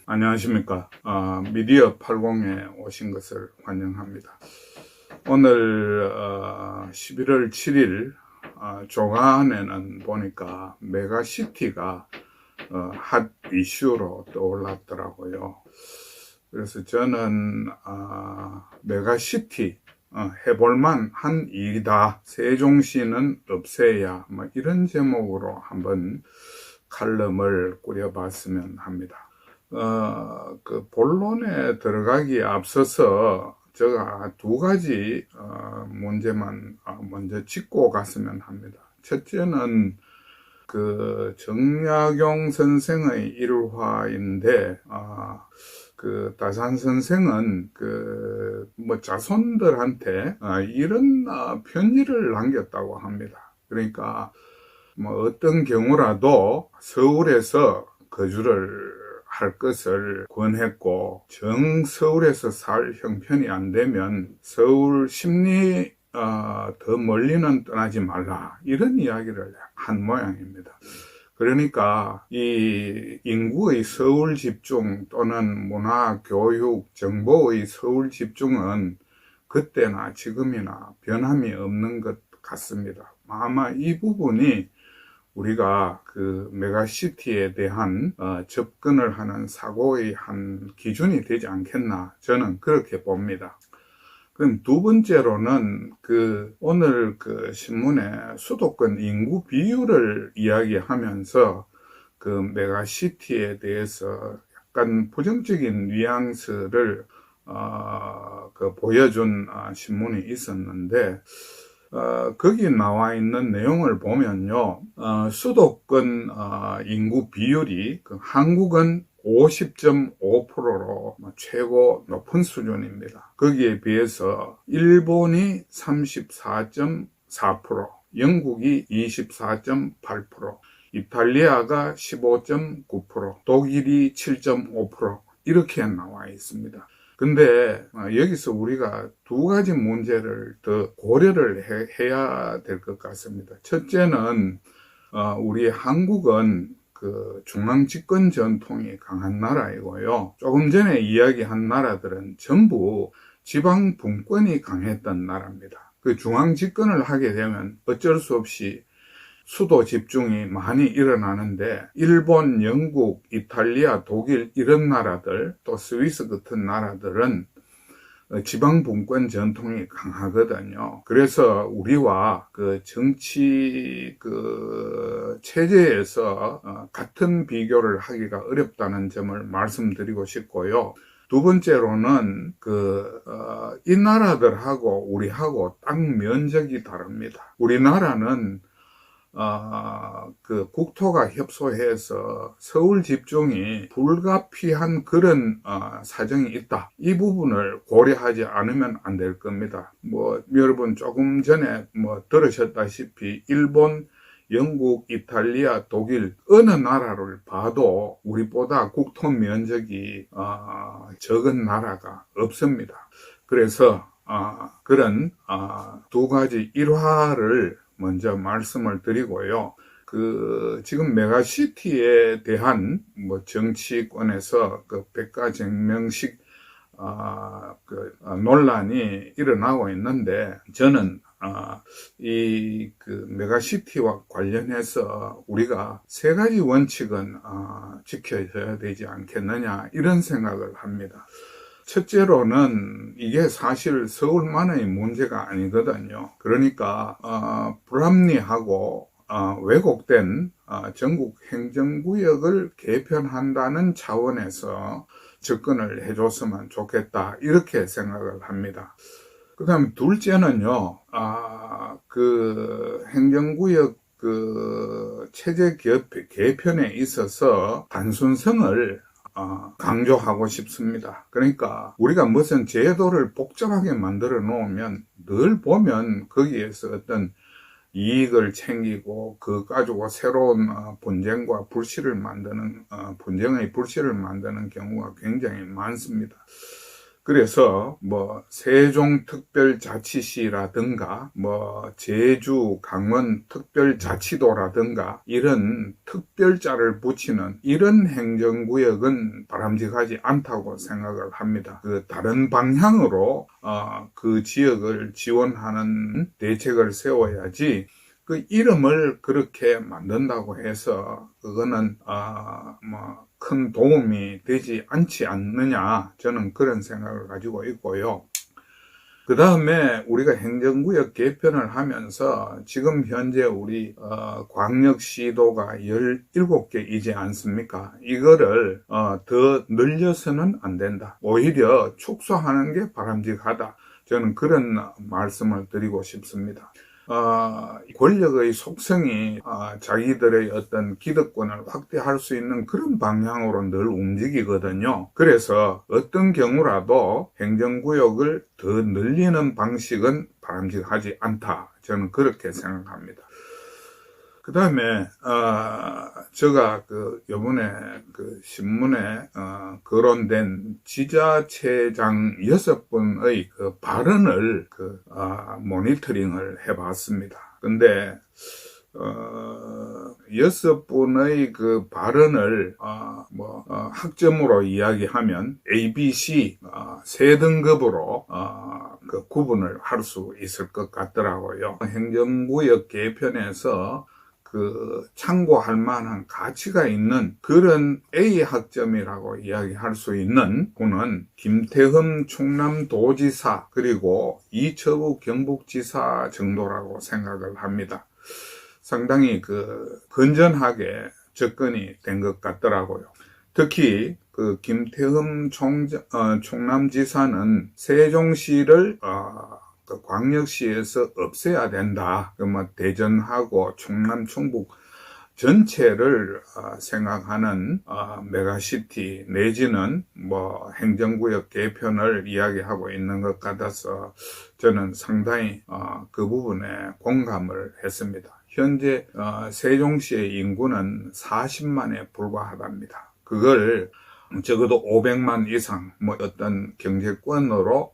안녕하십니까. 미디어 80에 오신 것을 환영합니다. 오늘 11월 7일 조간에는 보니까 메가시티가 핫 이슈로 떠올랐더라고요. 그래서 저는 메가시티 해볼만 한 일이다. 세종시는 없애야 뭐 이런 제목으로 한번 칼럼을 꾸려봤으면 합니다. 그 본론에 들어가기에 앞서서 제가 두 가지 문제만 먼저 짚고 갔으면 합니다. 첫째는 그 정약용 선생의 일화인데, 그 다산 선생은 그 뭐 자손들한테 이런 편지를 남겼다고 합니다. 그러니까 뭐 어떤 경우라도 서울에서 거주를 할 것을 권했고, 서울에서 살 형편이 안 되면 서울 심리 더 멀리는 떠나지 말라, 이런 이야기를 한 모양입니다. 그러니까 이 인구의 서울 집중 또는 문화, 교육, 정보의 서울 집중은 그때나 지금이나 변함이 없는 것 같습니다. 아마 이 부분이 우리가 그 메가시티에 대한 접근을 하는 사고의 한 기준이 되지 않겠나, 저는 그렇게 봅니다. 그럼 두 번째로는 그 오늘 그 신문에 수도권 인구 비율을 이야기하면서 그 메가시티에 대해서 약간 부정적인 뉘앙스를 그 보여준 신문이 있었는데, 거기 나와 있는 내용을 보면요, 수도권 인구 비율이 한국은 50.5%로 최고 높은 수준입니다. 거기에 비해서 일본이 34.4%, 영국이 24.8%, 이탈리아가 15.9%, 독일이 7.5%, 이렇게 나와 있습니다. 근데 여기서 우리가 두 가지 문제를 더 고려를 해야 될 것 같습니다. 첫째는 우리 한국은 그 중앙 집권 전통이 강한 나라이고요. 조금 전에 이야기한 나라들은 전부 지방 분권이 강했던 나라입니다. 그 중앙 집권을 하게 되면 어쩔 수 없이 수도 집중이 많이 일어나는데, 일본, 영국, 이탈리아, 독일 이런 나라들, 또 스위스 같은 나라들은 지방 분권 전통이 강하거든요. 그래서 우리와 그 정치 그 체제에서 같은 비교를 하기가 어렵다는 점을 말씀드리고 싶고요. 두 번째로는 이 나라들하고 우리하고 땅 면적이 다릅니다. 우리나라는 그 국토가 협소해서 서울 집중이 불가피한 그런 사정이 있다. 이 부분을 고려하지 않으면 안 될 겁니다. 뭐 여러분 조금 전에 뭐 들으셨다시피 일본, 영국, 이탈리아, 독일 어느 나라를 봐도 우리보다 국토 면적이 적은 나라가 없습니다. 그래서 그런 두 가지 일화를 먼저 말씀을 드리고요. 지금 메가시티에 대한 뭐 정치권에서 그 백가쟁명식 논란이 일어나고 있는데, 저는 메가시티와 관련해서 우리가 세 가지 원칙은 지켜져야 되지 않겠느냐, 이런 생각을 합니다. 첫째로는 이게 사실 서울만의 문제가 아니거든요. 그러니까 불합리하고 왜곡된 전국 행정구역을 개편한다는 차원에서 접근을 해줬으면 좋겠다, 이렇게 생각을 합니다. 그 다음에 둘째는요, 그 행정구역 그 체제 개편에 있어서 단순성을 강조하고 싶습니다. 그러니까 우리가 무슨 제도를 복잡하게 만들어 놓으면 늘 보면 거기에서 어떤 이익을 챙기고 그 가지고 새로운 분쟁과 분쟁의 불씨를 만드는 경우가 굉장히 많습니다. 그래서 뭐 세종특별자치시라든가 뭐 제주 강원 특별자치도라든가 이런 특별자를 붙이는 이런 행정구역은 바람직하지 않다고 생각을 합니다. 그 다른 방향으로 그 지역을 지원하는 대책을 세워야지 그 이름을 그렇게 만든다고 해서 그거는 큰 도움이 되지 않지 않느냐, 저는 그런 생각을 가지고 있고요. 그 다음에 우리가 행정구역 개편을 하면서 지금 현재 우리 광역시도가 17개이지 않습니까? 이거를 더 늘려서는 안 된다. 오히려 축소하는 게 바람직하다. 저는 그런 말씀을 드리고 싶습니다. 권력의 속성이 자기들의 어떤 기득권을 확대할 수 있는 그런 방향으로 늘 움직이거든요. 그래서 어떤 경우라도 행정구역을 더 늘리는 방식은 바람직하지 않다. 저는 그렇게 생각합니다. 그 다음에 제가 요번에 신문에 거론된 지자체장 6분의 그 발언을 모니터링을 해봤습니다. 근데 6분의 그 발언을 학점으로 이야기하면 A, B, C 세 등급으로 구분을 할 수 있을 것 같더라고요. 행정구역 개편에서 참고할 만한 가치가 있는 그런 A 학점이라고 이야기할 수 있는 분은 김태흠 충남도지사 그리고 이철우 경북지사 정도라고 생각을 합니다. 상당히 건전하게 접근이 된 것 같더라고요. 특히 김태흠 충남지사는 세종시를 광역시에서 없애야 된다. 대전하고 충남, 충북 전체를 생각하는 메가시티 내지는 행정구역 개편을 이야기하고 있는 것 같아서 저는 상당히 그 부분에 공감을 했습니다. 현재 세종시의 인구는 40만에 불과하답니다. 그걸 적어도 500만 이상 어떤 경제권으로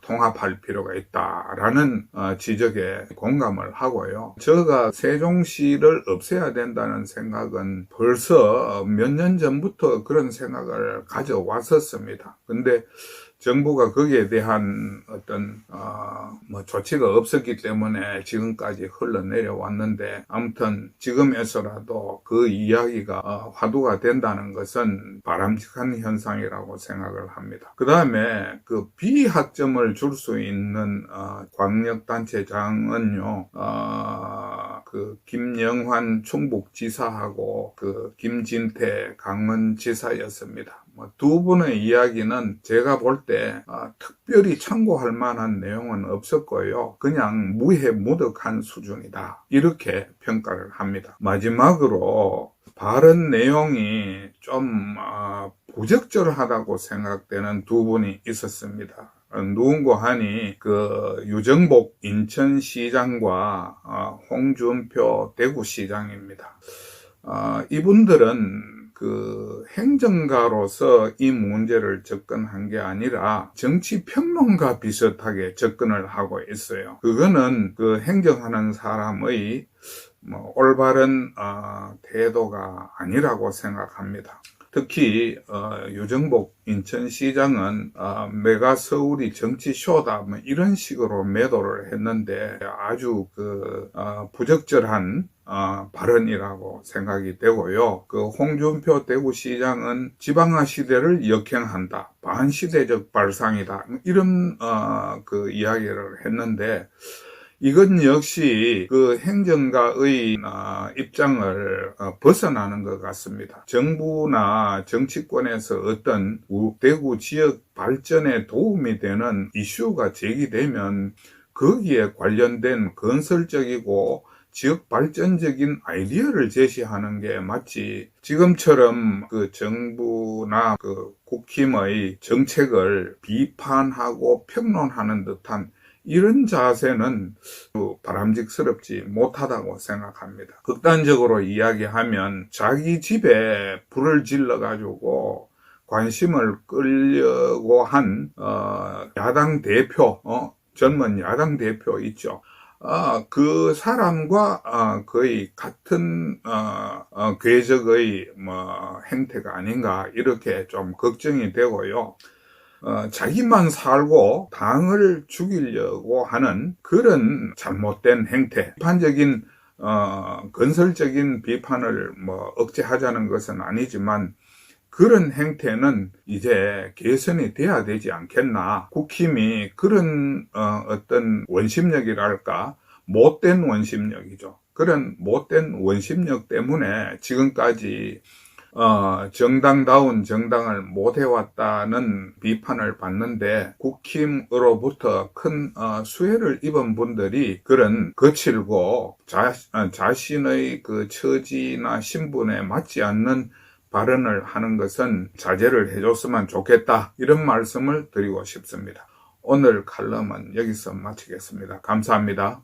통합할 필요가 있다라는 지적에 공감을 하고요. 제가 세종시를 없애야 된다는 생각은 벌써 몇 년 전부터 그런 생각을 가져왔었습니다. 근데 정부가 거기에 대한 어떤 조치가 없었기 때문에 지금까지 흘러내려왔는데, 아무튼 지금에서라도 그 이야기가 화두가 된다는 것은 바람직한 현상이라고 생각을 합니다. 그 다음에 비학점을 줄 수 있는 광역단체장은요, 김영환 충북지사하고 김진태 강원지사였습니다. 두 분의 이야기는 제가 볼 때 특별히 참고할 만한 내용은 없었고요. 그냥 무해무득한 수준이다. 이렇게 평가를 합니다. 마지막으로 발언 내용이 좀 부적절하다고 생각되는 두 분이 있었습니다. 누군가 하니 유정복 인천시장과 홍준표 대구시장입니다. 이분들은 행정가로서 이 문제를 접근한 게 아니라 정치평론가 비슷하게 접근을 하고 있어요. 그거는 행정하는 사람의 올바른 태도가 아니라고 생각합니다. 특히 유정복 인천시장은 메가 서울이 정치쇼다 이런 식으로 매도를 했는데 아주 부적절한 발언이라고 생각이 되고요. 홍준표 대구시장은 지방화 시대를 역행한다, 반시대적 발상이다, 이런 이야기를 했는데, 이건 역시 행정가의 입장을 벗어나는 것 같습니다. 정부나 정치권에서 어떤 대구 지역 발전에 도움이 되는 이슈가 제기되면 거기에 관련된 건설적이고 지역 발전적인 아이디어를 제시하는 게 맞지, 지금처럼 정부나 국힘의 정책을 비판하고 평론하는 듯한 이런 자세는 바람직스럽지 못하다고 생각합니다. 극단적으로 이야기하면 자기 집에 불을 질러가지고 관심을 끌려고 한 야당 대표, 젊은 야당 대표 있죠. 그 사람과 거의 같은 궤적의 행태가 아닌가 이렇게 좀 걱정이 되고요. 자기만 살고 당을 죽이려고 하는 그런 잘못된 행태, 비판적인 건설적인 비판을 억제하자는 것은 아니지만 그런 행태는 이제 개선이 돼야 되지 않겠나. 국힘이 그런 어떤 원심력이랄까, 못된 원심력이죠. 그런 못된 원심력 때문에 지금까지 정당다운 정당을 못 해왔다는 비판을 받는데, 국힘으로부터 큰 수혜를 입은 분들이 그런 거칠고 자신의 그 처지나 신분에 맞지 않는 발언을 하는 것은 자제를 해줬으면 좋겠다, 이런 말씀을 드리고 싶습니다. 오늘 칼럼은 여기서 마치겠습니다. 감사합니다.